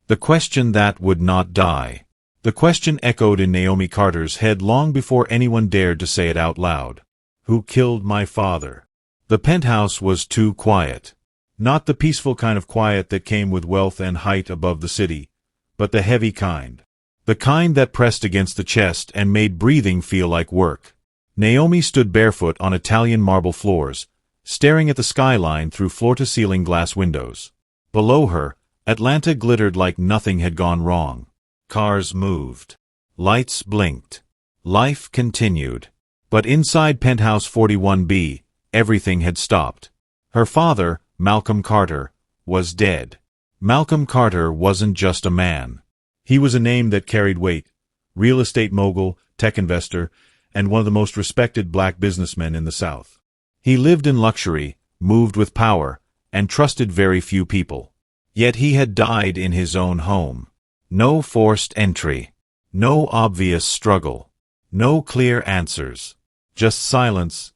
The question that would not die. The question echoed in Naomi Carter's head long before anyone dared to say it out loud. Who killed my father? The penthouse was too quiet. Not the peaceful kind of quiet that came with wealth and height above the city, but the heavy kind. The kind that pressed against the chest and made breathing feel like work. Naomi stood barefoot on Italian marble floors, staring at the skyline through floor-to-ceiling glass windows. Below her, Atlanta glittered like nothing had gone wrong. Cars moved. Lights blinked. Life continued. But inside Penthouse 41B, everything had stopped. Her father, Malcolm Carter, was dead. Malcolm Carter wasn't just a man. He was a name that carried weight. Real estate mogul, tech investor, and one of the most respected black businessmen in the South. He lived in luxury, moved with power, and trusted very few people. Yet he had died in his own home. No forced entry. No obvious struggle. No clear answers. Just silence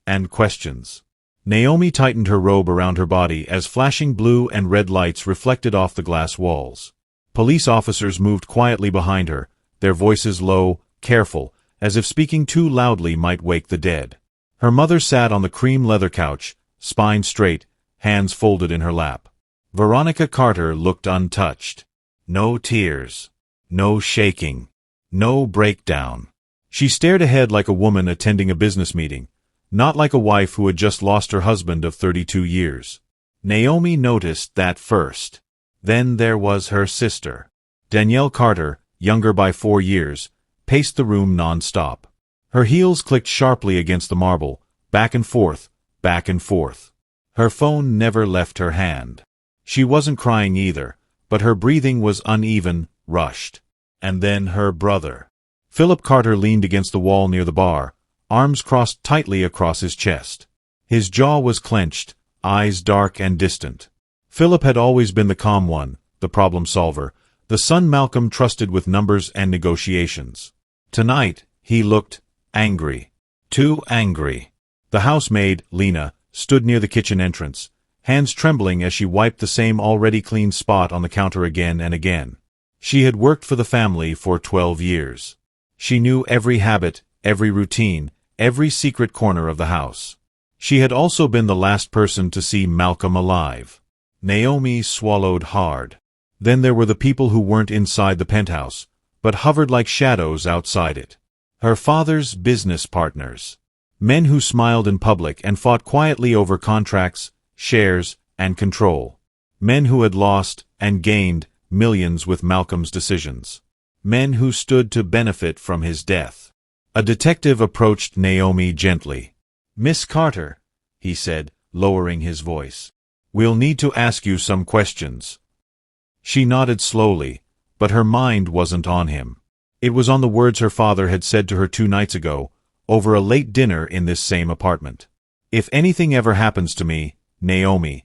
and questions. Naomi tightened her robe around her body as flashing blue and red lights reflected off the glass walls. Police officers moved quietly behind her, their voices low, careful, as if speaking too loudly might wake the dead. Her mother sat on the cream leather couch, spine straight, hands folded in her lap. Veronica Carter looked untouched. No tears. No shaking. No breakdown. She stared ahead like a woman attending a business meeting, not like a wife who had just lost her husband of 32 years. Naomi noticed that first. Then there was her sister. Danielle Carter, younger by 4 years, paced the room non-stop. Her heels clicked sharply against the marble, back and forth, back and forth. Her phone never left her hand. She wasn't crying either, but her breathing was uneven, rushed. And then her brother. Philip Carter leaned against the wall near the bar, arms crossed tightly across his chest. His jaw was clenched, eyes dark and distant. Philip had always been the calm one, the problem solver, the son Malcolm trusted with numbers and negotiations. Tonight, he looked angry. Too angry. The housemaid, Lena, stood near the kitchen entrance, hands trembling as she wiped the same already clean spot on the counter again and again. She had worked for the family for 12 years. She knew every habit, every routine, every secret corner of the house. She had also been the last person to see Malcolm alive. Naomi swallowed hard. Then there were the people who weren't inside the penthouse, but hovered like shadows outside it. Her father's business partners. Men who smiled in public and fought quietly over contracts, shares, and control. Men who had lost and gained millions with Malcolm's decisions. Men who stood to benefit from his death. A detective approached Naomi gently. "Miss Carter," he said, lowering his voice. "We'll need to ask you some questions." She nodded slowly, but her mind wasn't on him. It was on the words her father had said to her 2 nights ago, over a late dinner in this same apartment. "If anything ever happens to me, Naomi,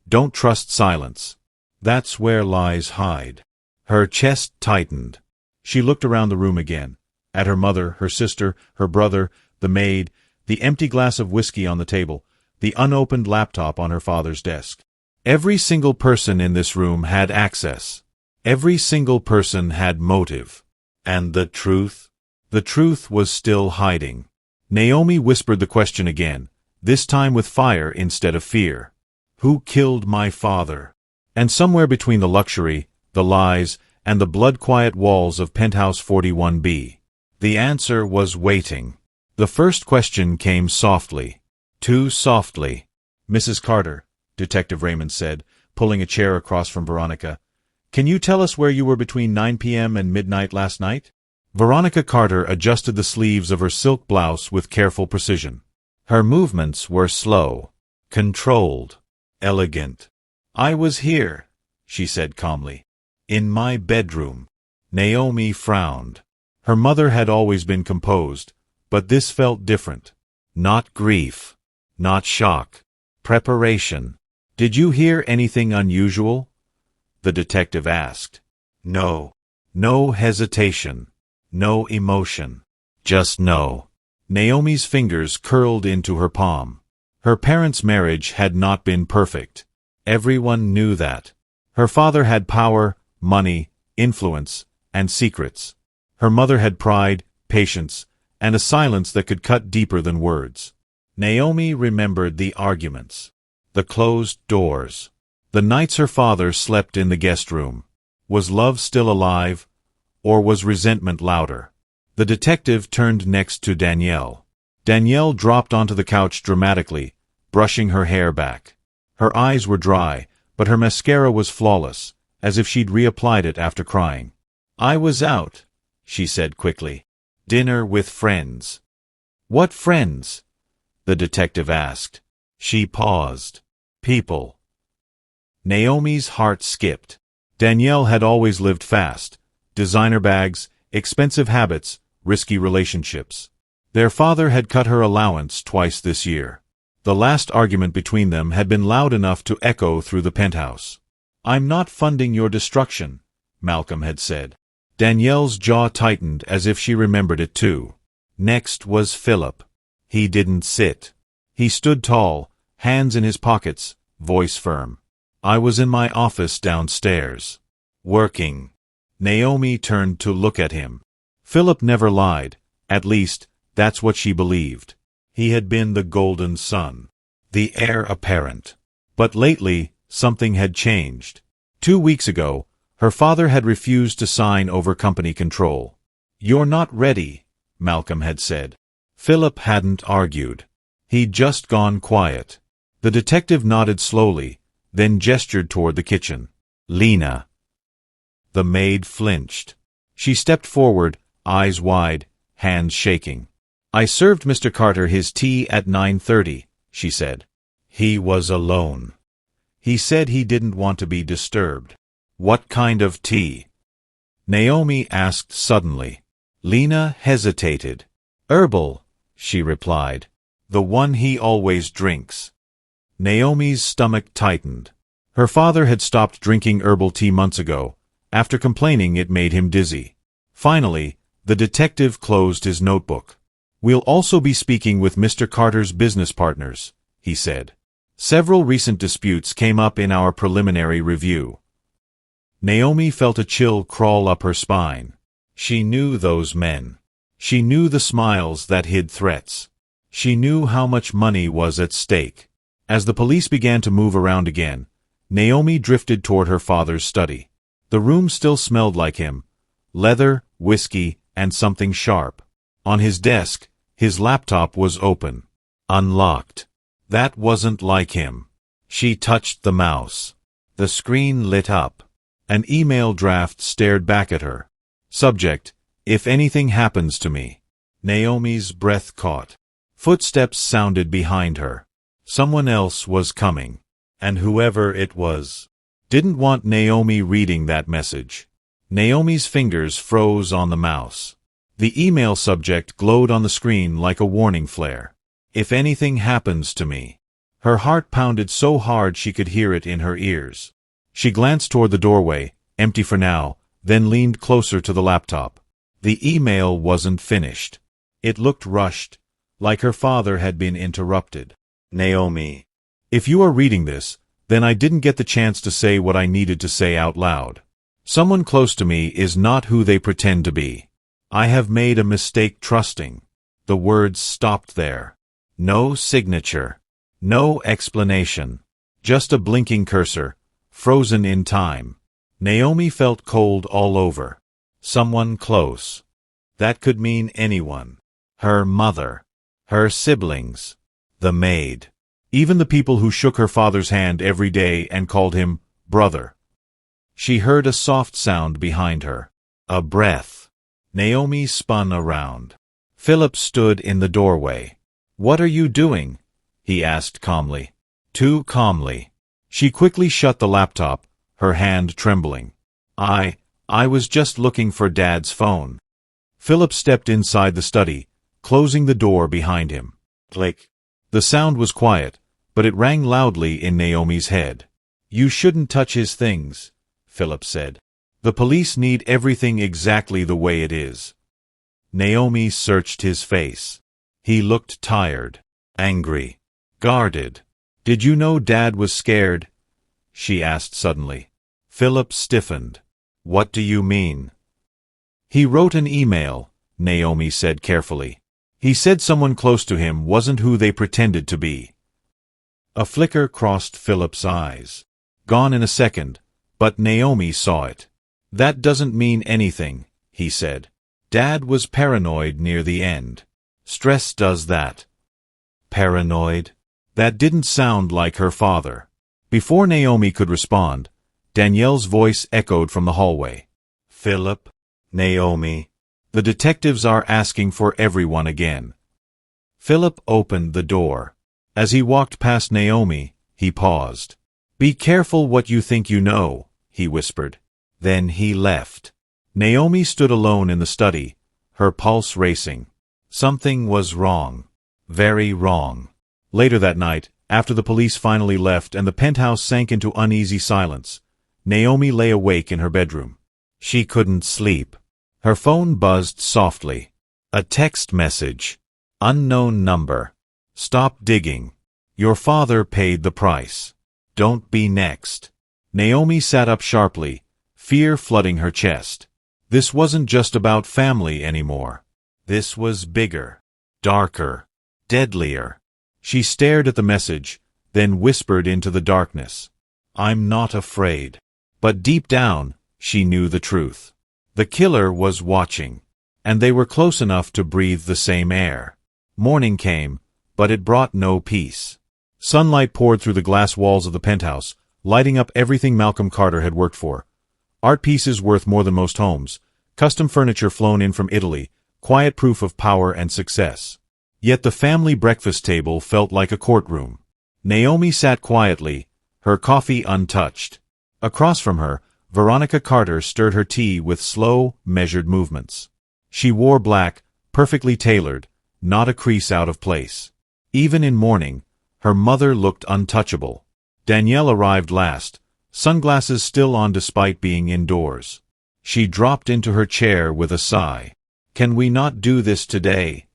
don't trust silence. That's where lies hide." Her chest tightened. She looked around the room again, at her mother, her sister, her brother, the maid, the empty glass of whiskey on the table, the unopened laptop on her father's desk. Every single person in this room had access. Every single person had motive. And the truth? The truth was still hiding. Naomi whispered the question again, this time with fire instead of fear. "Who killed my father?" And somewhere between the luxury, the lies, and the blood-quiet walls of Penthouse 41B, the answer was waiting. The first question came softly. Too softly. "Mrs. Carter," Detective Raymond said, pulling a chair across from Veronica, "can you tell us where you were between 9 p.m. and midnight last night?" Veronica Carter adjusted the sleeves of her silk blouse with careful precision. Her movements were slow, controlled, elegant. "I was here," she said calmly. "In my bedroom." Naomi frowned. Her mother had always been composed, but this felt different. Not grief. Not shock. Preparation. "Did you hear anything unusual?" the detective asked. "No." No hesitation. No emotion. Just no. Naomi's fingers curled into her palm. Her parents' marriage had not been perfect. Everyone knew that. Her father had power, money, influence, and secrets. Her mother had pride, patience, and a silence that could cut deeper than words. Naomi remembered the arguments, the closed doors, the nights her father slept in the guest room. Was love still alive, or was resentment louder? The detective turned next to Danielle. Danielle dropped onto the couch dramatically, brushing her hair back. Her eyes were dry, but her mascara was flawless, as if she'd reapplied it after crying. "I was out," she said quickly. "Dinner with friends." "What friends?" the detective asked. She paused. "People." Naomi's heart skipped. Danielle had always lived fast. Designer bags, expensive habits, risky relationships. Their father had cut her allowance twice this year. The last argument between them had been loud enough to echo through the penthouse. "I'm not funding your destruction," Malcolm had said. Danielle's jaw tightened as if she remembered it too. Next was Philip. He didn't sit. He stood tall, hands in his pockets, voice firm. "I was in my office downstairs. Working." Naomi turned to look at him. Philip never lied. At least, that's what she believed. He had been the golden son, the heir apparent. But lately, something had changed. 2 weeks ago, her father had refused to sign over company control. "You're not ready," Malcolm had said. Philip hadn't argued. He'd just gone quiet. The detective nodded slowly, then gestured toward the kitchen. "Lena." The maid flinched. She stepped forward, eyes wide, hands shaking. "I served Mr. Carter his tea at 9:30, she said. "He was alone. He said he didn't want to be disturbed." "What kind of tea?" Naomi asked suddenly. Lena hesitated. "Herbal," she replied. "The one he always drinks." Naomi's stomach tightened. Her father had stopped drinking herbal tea months ago, after complaining it made him dizzy. Finally, the detective closed his notebook. "We'll also be speaking with Mr. Carter's business partners," he said. "Several recent disputes came up in our preliminary review." Naomi felt a chill crawl up her spine. She knew those men. She knew the smiles that hid threats. She knew how much money was at stake. As the police began to move around again, Naomi drifted toward her father's study. The room still smelled like him: leather, whiskey, and something sharp. On his desk, his laptop was open. Unlocked. That wasn't like him. She touched the mouse. The screen lit up. An email draft stared back at her. Subject: "If anything happens to me." Naomi's breath caught. Footsteps sounded behind her. Someone else was coming. And whoever it was didn't want Naomi reading that message. Naomi's fingers froze on the mouse. The email subject glowed on the screen like a warning flare. "If anything happens to me." Her heart pounded so hard she could hear it in her ears. She glanced toward the doorway, empty for now, then leaned closer to the laptop. The email wasn't finished. It looked rushed, like her father had been interrupted. "Naomi, if you are reading this, then I didn't get the chance to say what I needed to say out loud. Someone close to me is not who they pretend to be. I have made a mistake trusting." The words stopped there. No signature. No explanation. Just a blinking cursor, frozen in time. Naomi felt cold all over. Someone close. That could mean anyone. Her mother. Her siblings. The maid. Even the people who shook her father's hand every day and called him brother. She heard a soft sound behind her. A breath. Naomi spun around. Philip stood in the doorway. "What are you doing?" he asked calmly. Too calmly. She quickly shut the laptop, her hand trembling. I was just looking for Dad's phone." Philip stepped inside the study, closing the door behind him. Click. The sound was quiet, but it rang loudly in Naomi's head. "You shouldn't touch his things," Philip said. "The police need everything exactly the way it is." Naomi searched his face. He looked tired, angry, guarded. "Did you know Dad was scared?" she asked suddenly. Philip stiffened. What do you mean? He wrote an email, Naomi said carefully. He said someone close to him wasn't who they pretended to be. A flicker crossed Philip's eyes. Gone in a second, but Naomi saw it. That doesn't mean anything, he said. Dad was paranoid near the end. Stress does that. Paranoid? That didn't sound like her father. Before Naomi could respond, Danielle's voice echoed from the hallway. Philip, Naomi, the detectives are asking for everyone again. Philip opened the door. As he walked past Naomi, he paused. Be careful what you think you know, he whispered. Then he left. Naomi stood alone in the study, her pulse racing. Something was wrong. Very wrong. Later that night, after the police finally left and the penthouse sank into uneasy silence, Naomi lay awake in her bedroom. She couldn't sleep. Her phone buzzed softly. A text message. Unknown number. Stop digging. Your father paid the price. Don't be next. Naomi sat up sharply, fear flooding her chest. This wasn't just about family anymore. This was bigger, darker, deadlier. She stared at the message, then whispered into the darkness. I'm not afraid. But deep down, she knew the truth. The killer was watching, and they were close enough to breathe the same air. Morning came, but it brought no peace. Sunlight poured through the glass walls of the penthouse, lighting up everything Malcolm Carter had worked for. Art pieces worth more than most homes, custom furniture flown in from Italy, quiet proof of power and success. Yet the family breakfast table felt like a courtroom. Naomi sat quietly, her coffee untouched. Across from her, Veronica Carter stirred her tea with slow, measured movements. She wore black, perfectly tailored, not a crease out of place. Even in mourning, her mother looked untouchable. Danielle arrived last, sunglasses still on despite being indoors. She dropped into her chair with a sigh. Can we not do this today?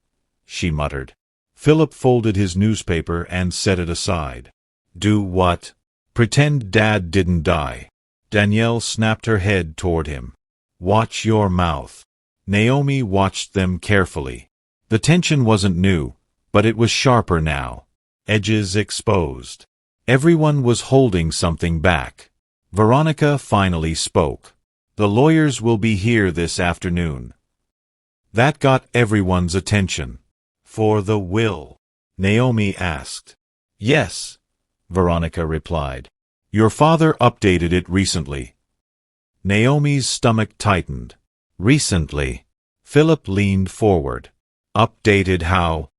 She muttered. Philip folded his newspaper and set it aside. Do what? Pretend Dad didn't die. Danielle snapped her head toward him. Watch your mouth. Naomi watched them carefully. The tension wasn't new, but it was sharper now. Edges exposed. Everyone was holding something back. Veronica finally spoke. The lawyers will be here this afternoon. That got everyone's attention. For the will? Naomi asked. Yes, Veronica replied. Your father updated it recently. Naomi's stomach tightened. Recently. Philip leaned forward. Updated how?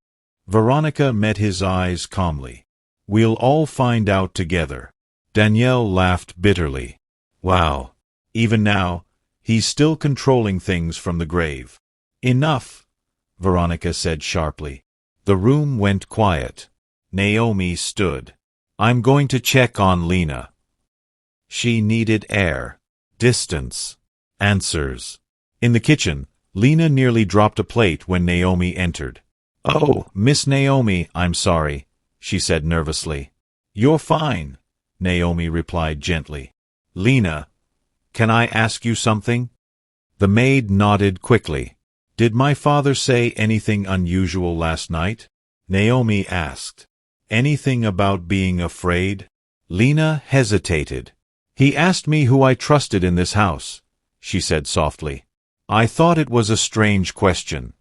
Veronica met his eyes calmly. We'll all find out together. Danielle laughed bitterly. Wow. Even now, he's still controlling things from the grave. Enough, Veronica said sharply. The room went quiet. Naomi stood. I'm going to check on Lena. She needed air, distance, answers. In the kitchen, Lena nearly dropped a plate when Naomi entered. Oh, Miss Naomi, I'm sorry, she said nervously. You're fine, Naomi replied gently. Lena, can I ask you something? The maid nodded quickly. Did my father say anything unusual last night? Naomi asked. Anything about being afraid? Lena hesitated. He asked me who I trusted in this house, she said softly. I thought it was a strange question.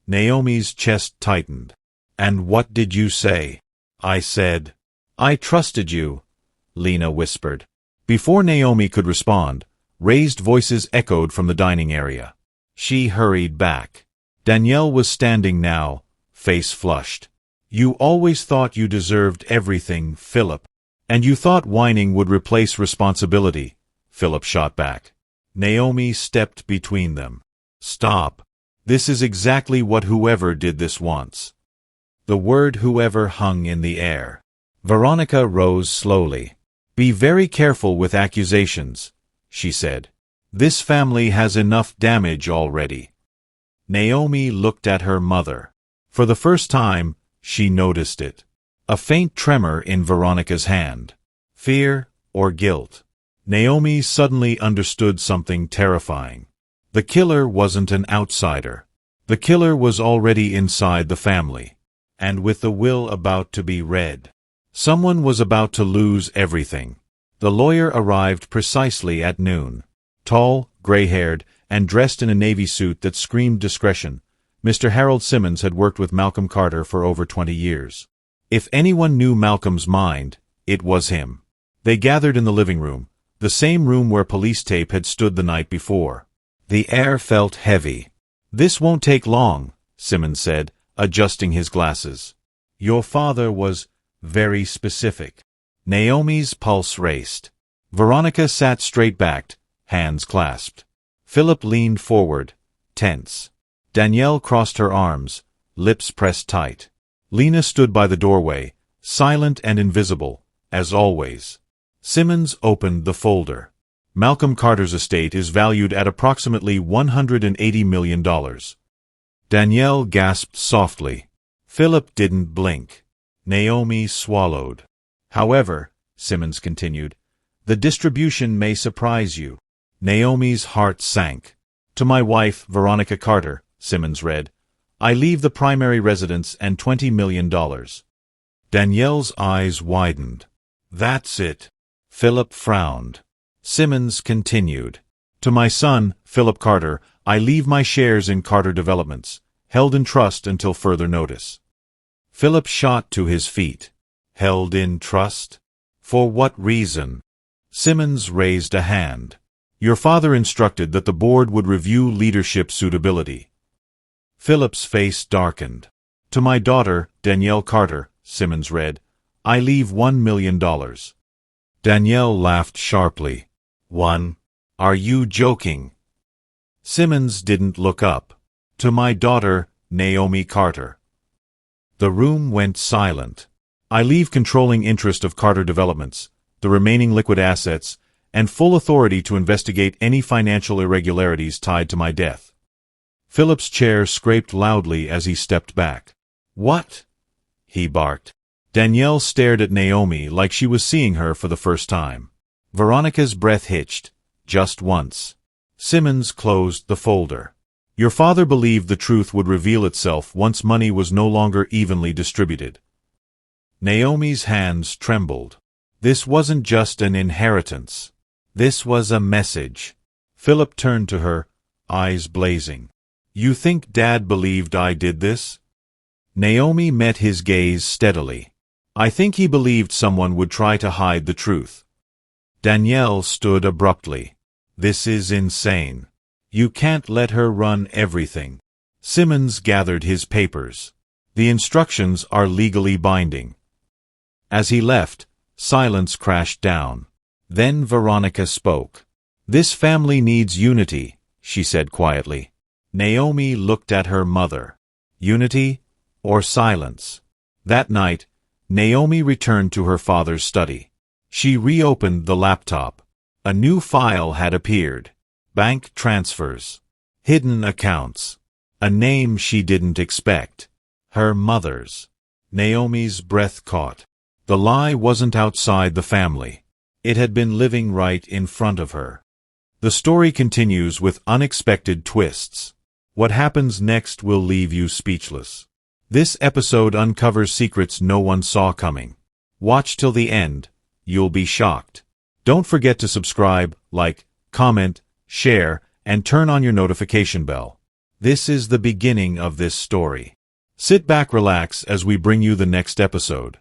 Naomi's chest tightened. And what did you say? I said, I trusted you, Lena whispered. Before Naomi could respond, raised voices echoed from the dining area. She hurried back. Danielle was standing now, face flushed. You always thought you deserved everything, Philip. And you thought whining would replace responsibility, Philip shot back. Naomi stepped between them. Stop. This is exactly what whoever did this wants. The word whoever hung in the air. Veronica rose slowly. Be very careful with accusations, she said. This family has enough damage already. Naomi looked at her mother. For the first time, she noticed it. A faint tremor in Veronica's hand. Fear or guilt? Naomi suddenly understood something terrifying. The killer wasn't an outsider. The killer was already inside the family. And with the will about to be read, someone was about to lose everything. The lawyer arrived precisely at noon. Tall, gray-haired, and dressed in a navy suit that screamed discretion, Mr. Harold Simmons had worked with Malcolm Carter for over 20 years. If anyone knew Malcolm's mind, it was him. They gathered in the living room, the same room where police tape had stood the night before. The air felt heavy. "This won't take long," Simmons said, adjusting his glasses. "Your father was very specific." Naomi's pulse raced. Veronica sat straight-backed, hands clasped. Philip leaned forward, tense. Danielle crossed her arms, lips pressed tight. Lena stood by the doorway, silent and invisible, as always. Simmons opened the folder. Malcolm Carter's estate is valued at approximately $180 million. Danielle gasped softly. Philip didn't blink. Naomi swallowed. "However," Simmons continued, "the distribution may surprise you." Naomi's heart sank. "To my wife, Veronica Carter," Simmons read, "I leave the primary residence and $20 million. Danielle's eyes widened. "That's it." Philip frowned. Simmons continued, "To my son, Philip Carter, I leave my shares in Carter Developments, held in trust until further notice." Philip shot to his feet. "Held in trust? For what reason?" Simmons raised a hand. "Your father instructed that the board would review leadership suitability." Philip's face darkened. "To my daughter, Danielle Carter," Simmons read, "I leave $1 million. Danielle laughed sharply. "One? Are you joking?" Simmons didn't look up. "To my daughter, Naomi Carter." The room went silent. "I leave controlling interest of Carter Developments, the remaining liquid assets, and full authority to investigate any financial irregularities tied to my death." Philip's chair scraped loudly as he stepped back. "What?" he barked. Danielle stared at Naomi like she was seeing her for the first time. Veronica's breath hitched, just once. Simmons closed the folder. "Your father believed the truth would reveal itself once money was no longer evenly distributed." Naomi's hands trembled. This wasn't just an inheritance. This was a message. Philip turned to her, eyes blazing. "You think Dad believed I did this?" Naomi met his gaze steadily. "I think he believed someone would try to hide the truth." Danielle stood abruptly. "This is insane. You can't let her run everything." Simmons gathered his papers. "The instructions are legally binding." As he left, silence crashed down. Then Veronica spoke. "This family needs unity," she said quietly. Naomi looked at her mother. Unity or silence? That night, Naomi returned to her father's study. She reopened the laptop. A new file had appeared. Bank transfers. Hidden accounts. A name she didn't expect. Her mother's. Naomi's breath caught. The lie wasn't outside the family. It had been living right in front of her. The story continues with unexpected twists. What happens next will leave you speechless. This episode uncovers secrets no one saw coming. Watch till the end. You'll be shocked. Don't forget to subscribe, like, comment, share, and turn on your notification bell. This is the beginning of this story. Sit back, relax as we bring you the next episode.